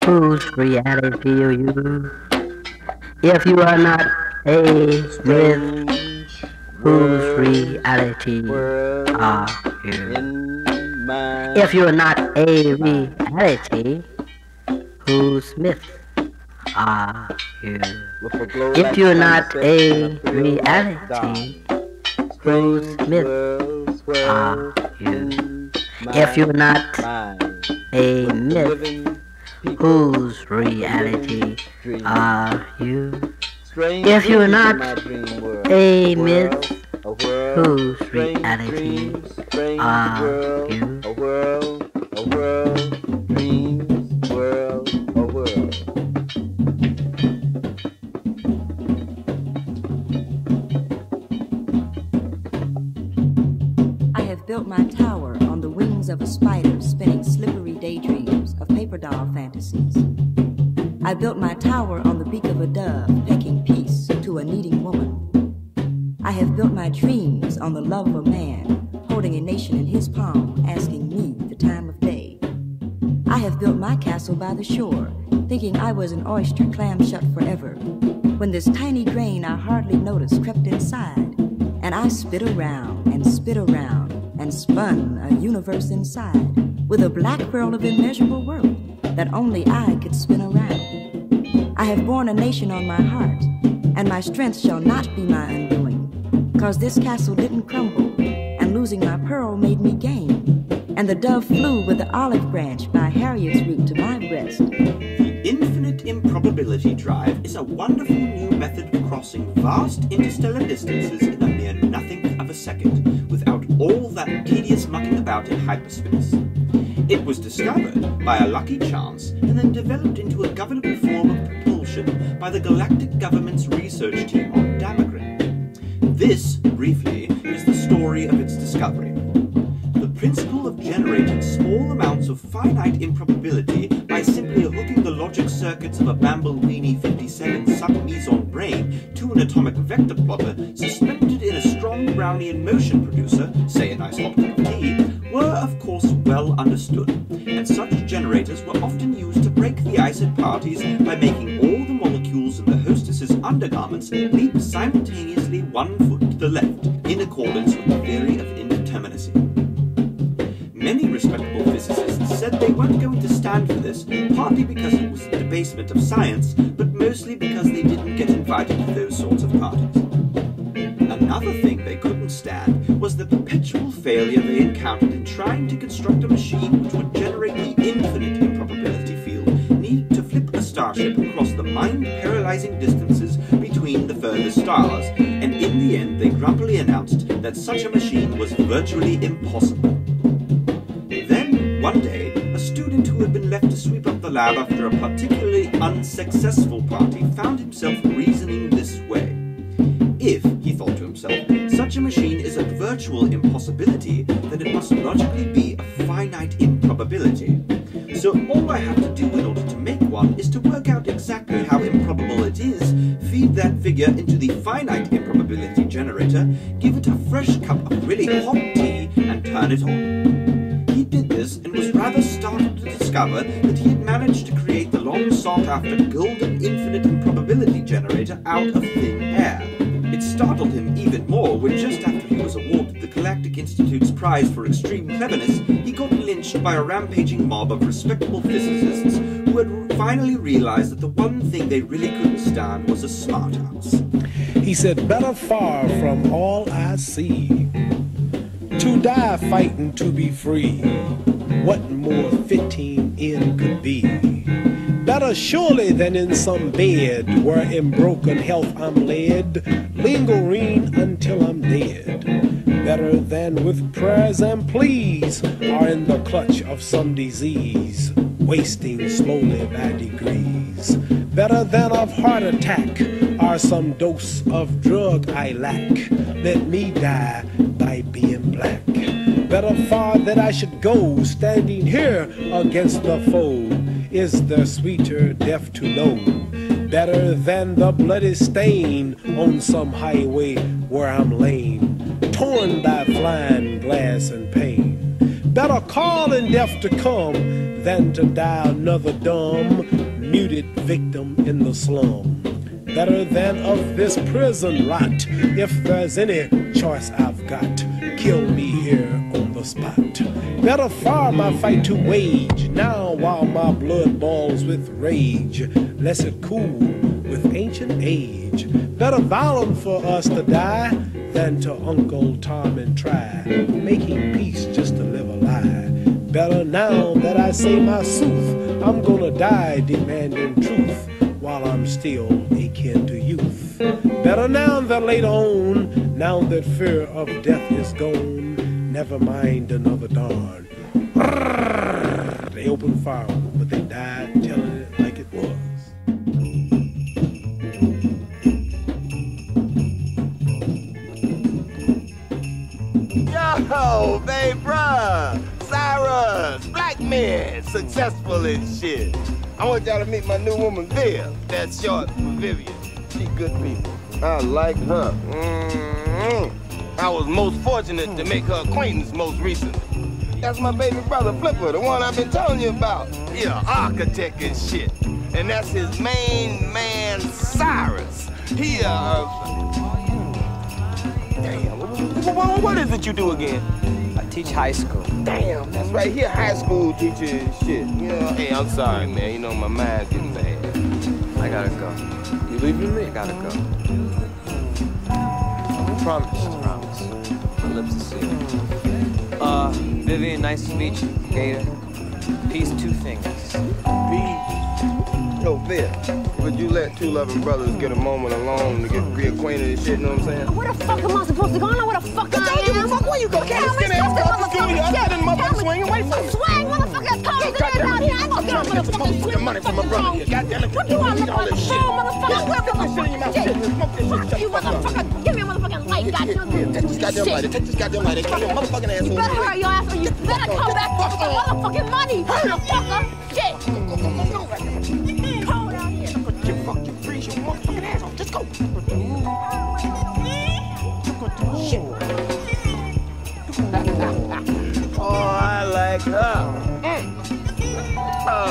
Whose reality are you? If you are not a myth, whose reality are you? If you are not a reality, whose myth are you? If you're not a reality, whose myth are you? If you're not a myth, whose reality are you? If you're not a myth, whose reality are you? A world, dreams, world, a world. I have built my tower on the wings of a spider spinning slippery daydreams of paper doll fantasies. I built my tower on the beak of a dove pecking peace to a needing woman. I have built my dreams on the love of a man holding a nation in his palm asking me the time of day. I have built my castle by the shore thinking I was an oyster clammed shut forever when this tiny grain I hardly noticed crept inside and I spit around and spun a universe inside with a black pearl of immeasurable worth that only I could spin around. I have borne a nation on my heart, and my strength shall not be my undoing, 'cause this castle didn't crumble, and losing my pearl made me gain, and the dove flew with the olive branch by Harriet's root to my breast. The infinite improbability drive is a wonderful new method of crossing vast interstellar distances in a mere nothing of a second, without all that tedious mucking about in hyperspace. It was discovered by a lucky chance and then developed into a governable form of propulsion by the Galactic Government's research team on Damagran. This, briefly, is the story of its discovery. The principle of generating small amounts of finite improbability by simply hooking the logic circuits of a Bambleweenie 57 sub-meson brain to an atomic vector plotter suspended in a strong Brownian motion producer, say a nice hot cup of tea, were of course well understood, and such generators were often used to break the ice at parties by making all the molecules in the hostess's undergarments leap simultaneously 1 foot to the left, in accordance with the theory of indeterminacy. Many respectable physicists said they weren't going to stand for this, partly because it was the debasement of science, but mostly because they didn't get invited to those sorts of parties. Another thing they couldn't stand was the perpetual failure they encountered in trying to construct a machine which would generate the infinite improbability field needed to flip a starship across the mind-paralyzing distances between the furthest stars, and in the end they grumpily announced that such a machine was virtually impossible. Then, one day, a student who had been left to sweep up the lab after a particularly unsuccessful party found himself reasoning this way. If, he thought to himself, such a machine is a virtual impossibility, then it must logically be a finite improbability. So all I have to do in order to make one is to work out exactly how improbable it is, feed that figure into the finite improbability generator, give it a fresh cup of really hot tea, and turn it on. He did this and was rather startled to discover that he had managed to create the long-sought-after golden infinite improbability generator out of thin air. It startled him even more when just after he was awarded the Galactic Institute's prize for extreme cleverness, he got lynched by a rampaging mob of respectable physicists who had finally realized that the one thing they really couldn't stand was a smartass. He said, better far from all I see, to die fighting to be free, what more fitting end could be? Better surely than in some bed where in broken health I'm led, lingering until I'm dead. Better than with prayers and pleas are in the clutch of some disease, wasting slowly by degrees. Better than of heart attack or some dose of drug I lack. Let me die by being black. Better far that I should go standing here against the foe. Is there sweeter death to know? Better than the bloody stain on some highway where I'm lame, torn by flying glass and pain. Better call in death to come than to die another dumb, muted victim in the slum. Better than of this prison rot. If there's any choice I've got, kill me here on the spot. Better far my fight to wage now while my blood boils with rage, lest it cool with ancient age. Better violent for us to die than to Uncle Tom and try, making peace just to live a lie. Better now that I say my sooth, I'm gonna die demanding truth while I'm still akin to youth. Better now than later on, now that fear of death is gone, never mind another darn. They opened fire, but they died telling it like it was. Yo, babe, bruh, Cyrus, black men, successful and shit. I want y'all to meet my new woman, Viv. That's short for Vivian. She good people. I like her. I was most fortunate to make her acquaintance most recently. That's my baby brother, Flipper, the one I've been telling you about. Yeah, architect and shit. And that's his main man, Cyrus. He, damn, what is it you do again? I teach high school. Damn, that's right here, high school teacher and shit. You know, hey, I'm sorry, man. You know, my mind's getting bad. I gotta go. You leaving me? I gotta go. Promise. My lips are sealed. Vivian, nice to meet you. Gator. Peace, two fingers. Peace. Yo, Viv, would you let two loving brothers get a moment alone to get reacquainted and shit, you know what I'm saying? Where the fuck am I supposed to go? I know where the fuck I am. Don't give a fuck where you go. Can't skinny ass girl, just give me the other than motherfucker swinging. Wait for me. Swing, motherfucker, come on, get out here. I ain't gonna get on motherfucking swing. Money from my brother here. Goddamn it. What do I look like? Fool, motherfucker. Where the fuck shit? Fuck you, motherfucker. Give me a motherfucking light, goddamn. Take this goddamn lighter. Take this goddamn lighter. Take your motherfucking ass. You better hurry your ass or you better come back with the motherfucking money. Motherfucker. Shit. Cold out here. Fuck you, freeze your motherfucking ass off. Just go. Shit. Oh, I like her.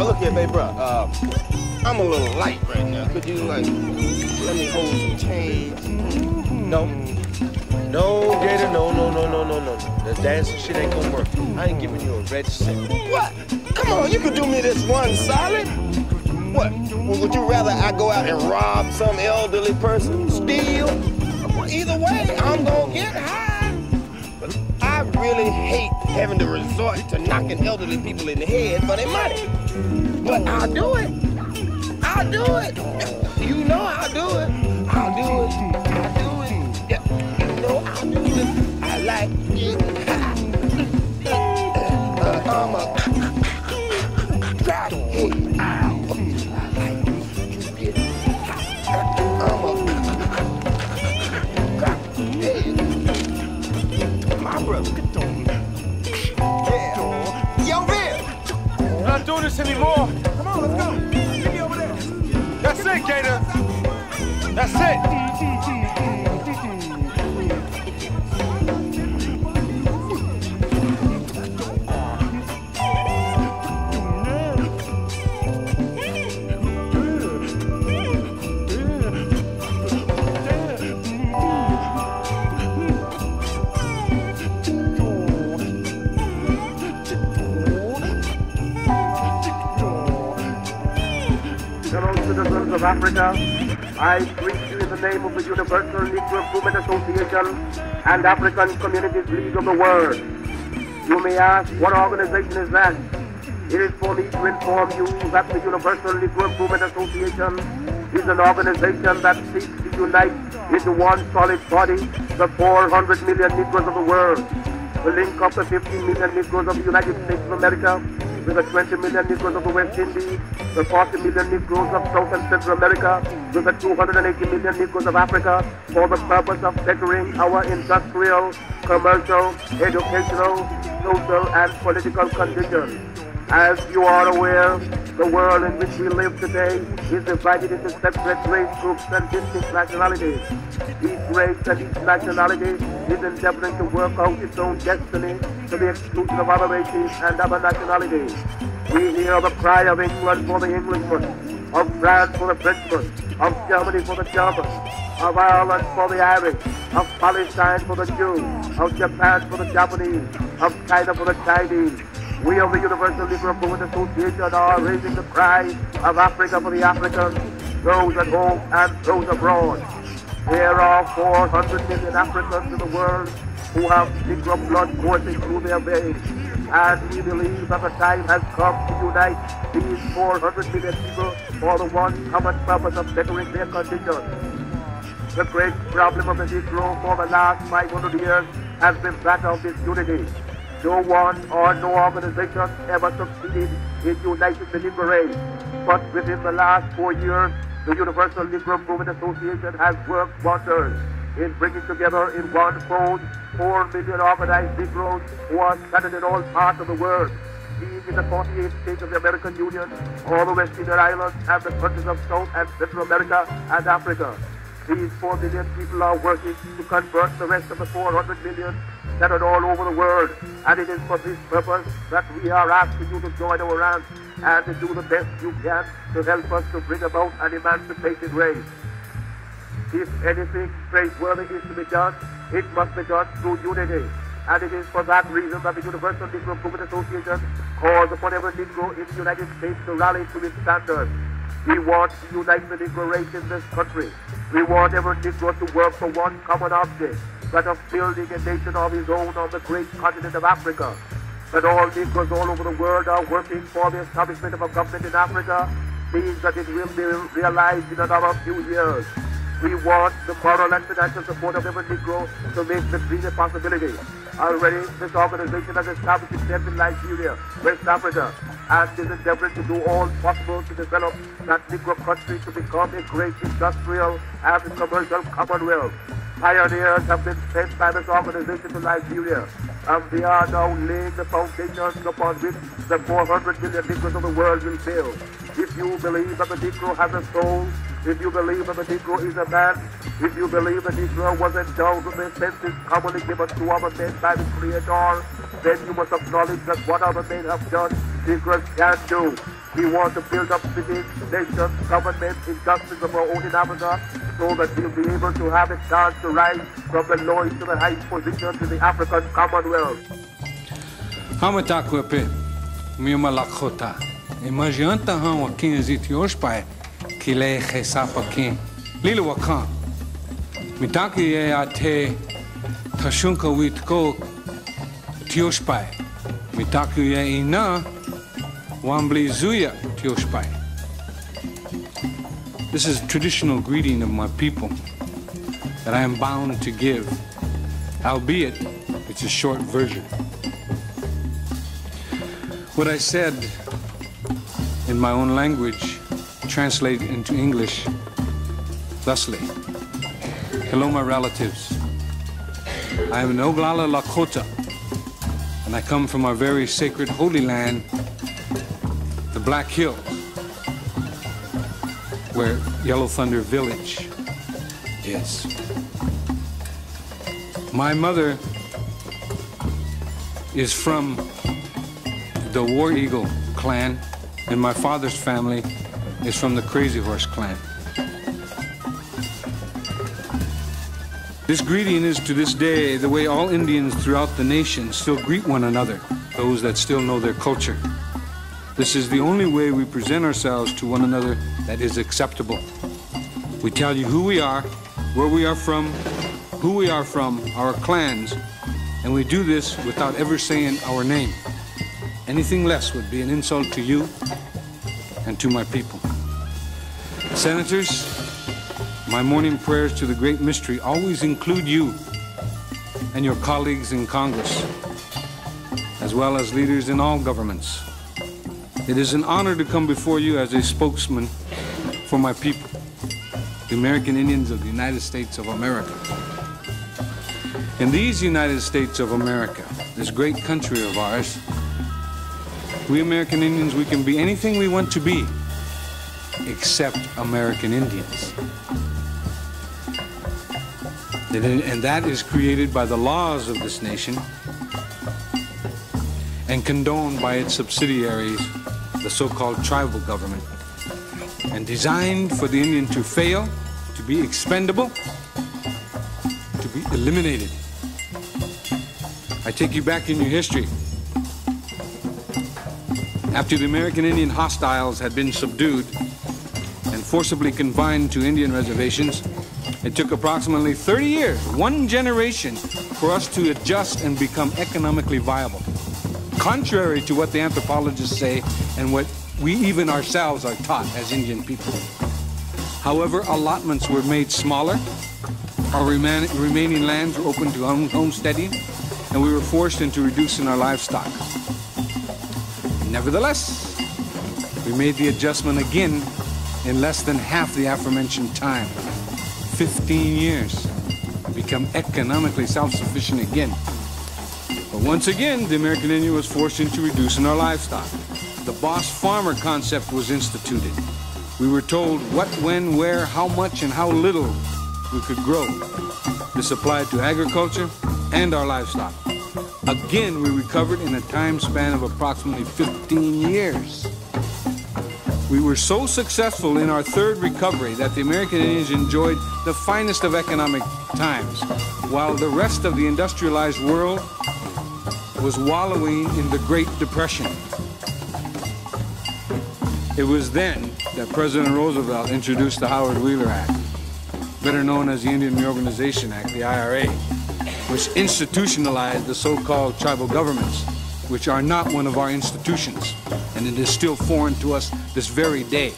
Look here, babe, bro. I'm a little light right now. Could you, like, let me hold some change? No. No, Gator, no. The dancing shit ain't gonna work. I ain't giving you a red cent. What? Come on, you could do me this one solid. What? Well, would you rather I go out and rob some elderly person? Steal? Well, either way, I'm gonna get high. But I really hate having to resort to knocking elderly people in the head for their money. But I'll do it. I'll do it. You know I'll do it. I'll do it. I'll do it. Yeah. You know I'll do it. I like it. I'm a crackhead. My brother. Yeah. Yo, Viv! We're not doing this anymore. Come on, let's go. Get me over there. That's it, Gator. That's it. Citizens of Africa, I greet you in the name of the Universal Negro Improvement Association and African Communities League of the World. You may ask, what organization is that? It is for me to inform you that the Universal Negro Improvement Association is an organization that seeks to unite into one solid body the 400 million Negroes of the world, to link up the 15 million Negroes of the United States of America with the 20 million Negroes of the West Indies, the 40 million Negroes of South and Central America, with the 280 million Negroes of Africa, for the purpose of bettering our industrial, commercial, educational, social, and political conditions. As you are aware, the world in which we live today is divided into separate race groups and distinct nationalities. Each race and each nationality is endeavoring to work out its own destiny to the exclusion of other races and other nationalities. We hear the cry of England for the Englishman, of France for the Frenchman, of Germany for the German, of Ireland for the Irish, of Palestine for the Jew, of Japan for the Japanese, of China for the Chinese. We of the Universal Negro Movement Association are raising the cry of Africa for the Africans, those at home and those abroad. There are 400 million Africans in the world who have Negro blood coursing through their veins. And we believe that the time has come to unite these 400 million people for the one common purpose of bettering their condition. The great problem of the Negro for the last 500 years has been that of disunity. No one or no organization ever succeeded in uniting the Negro race. But within the last 4 years, the Universal Negro Movement Association has worked wonders in bringing together in one fold 4 million organized Negroes who are scattered in all parts of the world, being in the 48 states of the American Union, all the West Indian Islands, and the countries of South and Central America and Africa. These 4 million people are working to convert the rest of the 400 million scattered all over the world, and it is for this purpose that we are asking you to join our ranks and to do the best you can to help us to bring about an emancipated race. If anything praiseworthy is to be done, it must be done through unity. And it is for that reason that the Universal Negro Movement Association calls upon every Negro in the United States to rally to its standard. We want to unite the Negro race in this country. We want every Negro to work for one common object, that of building a nation of his own on the great continent of Africa. That all Negroes all over the world are working for the establishment of a government in Africa means that it will be realized in another few years. We want the moral and financial support of every Negro to make the dream a possibility. Already, this organization has established itself in Nigeria, West Africa, and is endeavoring to do all possible to develop that Negro country to become a great industrial and commercial commonwealth. Pioneers have been sent by this organization to Nigeria, and they are now laying the foundations upon which the 400 million Negroes of the world will build. If you believe that the Negro has a soul, if you believe that the Negro is a man, if you believe the Negro was endowed with the senses commonly given to other men by the Creator, then you must acknowledge that what other men have done, Negroes can do. We want to build up cities, nations, governments, industries of our own in Africa, so that we'll be able to have a chance to rise from the lowest to the highest positions in the African Commonwealth. Hamatakwepe, Mima Lakota, Imajanta Hawa King Zitioshpai, Kile Hesapa King, Liluakan, Mitaki Ate, Tashunka Witko, Tioshpai, Mitaki Ina, Wambli Zuya Tioshpai. This is a traditional greeting of my people that I am bound to give, albeit it's a short version. What I said in my own language translate into English thusly. Hello, my relatives. I am an Oglala Lakota, and I come from our very sacred holy land, the Black Hills, where Yellow Thunder Village is. My mother is from the War Eagle clan, and my father's family is from the Crazy Horse clan. This greeting is to this day the way all Indians throughout the nation still greet one another, those that still know their culture. This is the only way we present ourselves to one another that is acceptable. We tell you who we are, where we are from, who we are from, our clans, and we do this without ever saying our name. Anything less would be an insult to you and to my people. Senators, my morning prayers to the Great Mystery always include you and your colleagues in Congress, as well as leaders in all governments. It is an honor to come before you as a spokesman for my people, the American Indians of the United States of America. In these United States of America, this great country of ours, We American Indians, we can be anything we want to be, except American Indians. And that is created by the laws of this nation and condoned by its subsidiaries, the so-called tribal government, and designed for the Indian to fail, to be expendable, to be eliminated. I take you back in your history. After the American Indian hostiles had been subdued and forcibly confined to Indian reservations, it took approximately 30 years, one generation, for us to adjust and become economically viable. Contrary to what the anthropologists say and what we even ourselves are taught as Indian people. However, allotments were made smaller, our remaining lands were open to homesteading, and we were forced into reducing our livestock. Nevertheless, we made the adjustment again in less than half the aforementioned time. 15 years, become economically self-sufficient again. But once again, the American Indian was forced into reducing our livestock. The boss farmer concept was instituted. We were told what, when, where, how much, and how little we could grow. This applied to agriculture and our livestock. Again, we recovered in a time span of approximately 15 years. We were so successful in our third recovery that the American Indians enjoyed the finest of economic times, while the rest of the industrialized world was wallowing in the Great Depression. It was then that President Roosevelt introduced the Howard Wheeler Act, better known as the Indian Reorganization Act, the IRA, which institutionalized the so-called tribal governments, which are not one of our institutions, and it is still foreign to us this very day.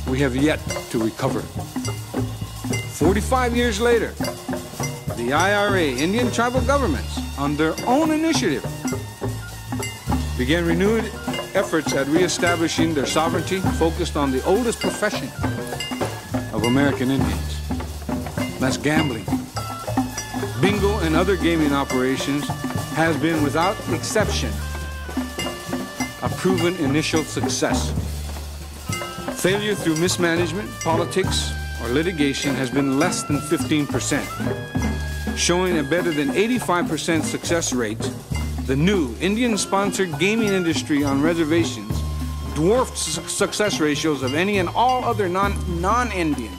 We have yet to recover. 45 years later, the IRA, Indian tribal governments, on their own initiative, began renewed efforts at reestablishing their sovereignty focused on the oldest profession of American Indians. That's gambling. Bingo and other gaming operations has been, without exception, a proven initial success. Failure through mismanagement, politics, or litigation has been less than 15%. Showing a better than 85% success rate, the new Indian-sponsored gaming industry on reservations dwarfed success ratios of any and all other non-Indian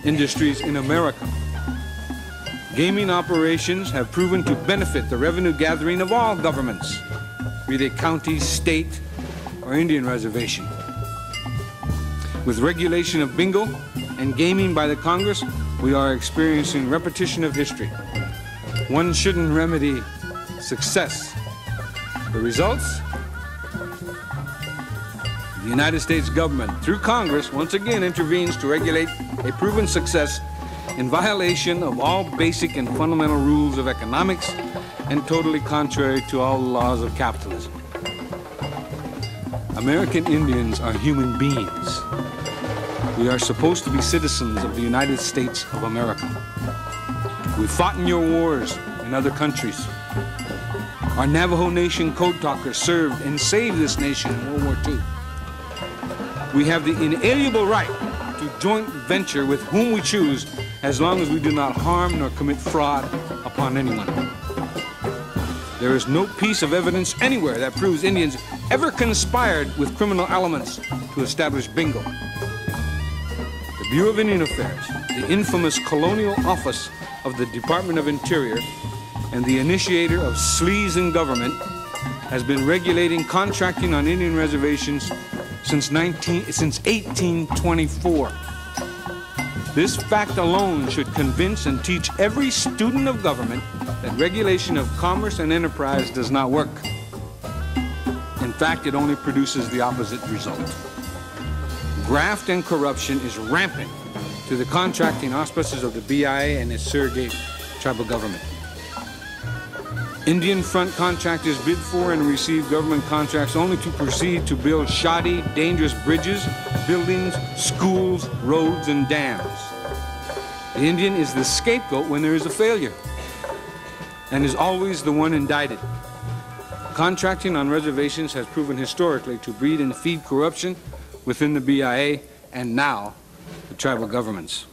industries in America. Gaming operations have proven to benefit the revenue gathering of all governments, be they county, state, or Indian reservation. With regulation of bingo and gaming by the Congress, we are experiencing repetition of history. One shouldn't remedy success. The results? The United States government, through Congress, once again intervenes to regulate a proven success in violation of all basic and fundamental rules of economics and totally contrary to all laws of capitalism. American Indians are human beings. We are supposed to be citizens of the United States of America. We fought in your wars in other countries. Our Navajo Nation code talkers served and saved this nation in World War II. We have the inalienable right to joint venture with whom we choose, as long as we do not harm nor commit fraud upon anyone. There is no piece of evidence anywhere that proves Indians ever conspired with criminal elements to establish bingo. The Bureau of Indian Affairs, the infamous colonial office of the Department of Interior, and the initiator of sleaze in government, has been regulating contracting on Indian reservations since 1824. This fact alone should convince and teach every student of government that regulation of commerce and enterprise does not work. In fact, it only produces the opposite result. Graft and corruption is rampant to the contracting auspices of the BIA and its surrogate tribal government. Indian front contractors bid for and receive government contracts only to proceed to build shoddy, dangerous bridges, buildings, schools, roads, and dams. The Indian is the scapegoat when there is a failure, and is always the one indicted. Contracting on reservations has proven historically to breed and feed corruption within the BIA and now the tribal governments.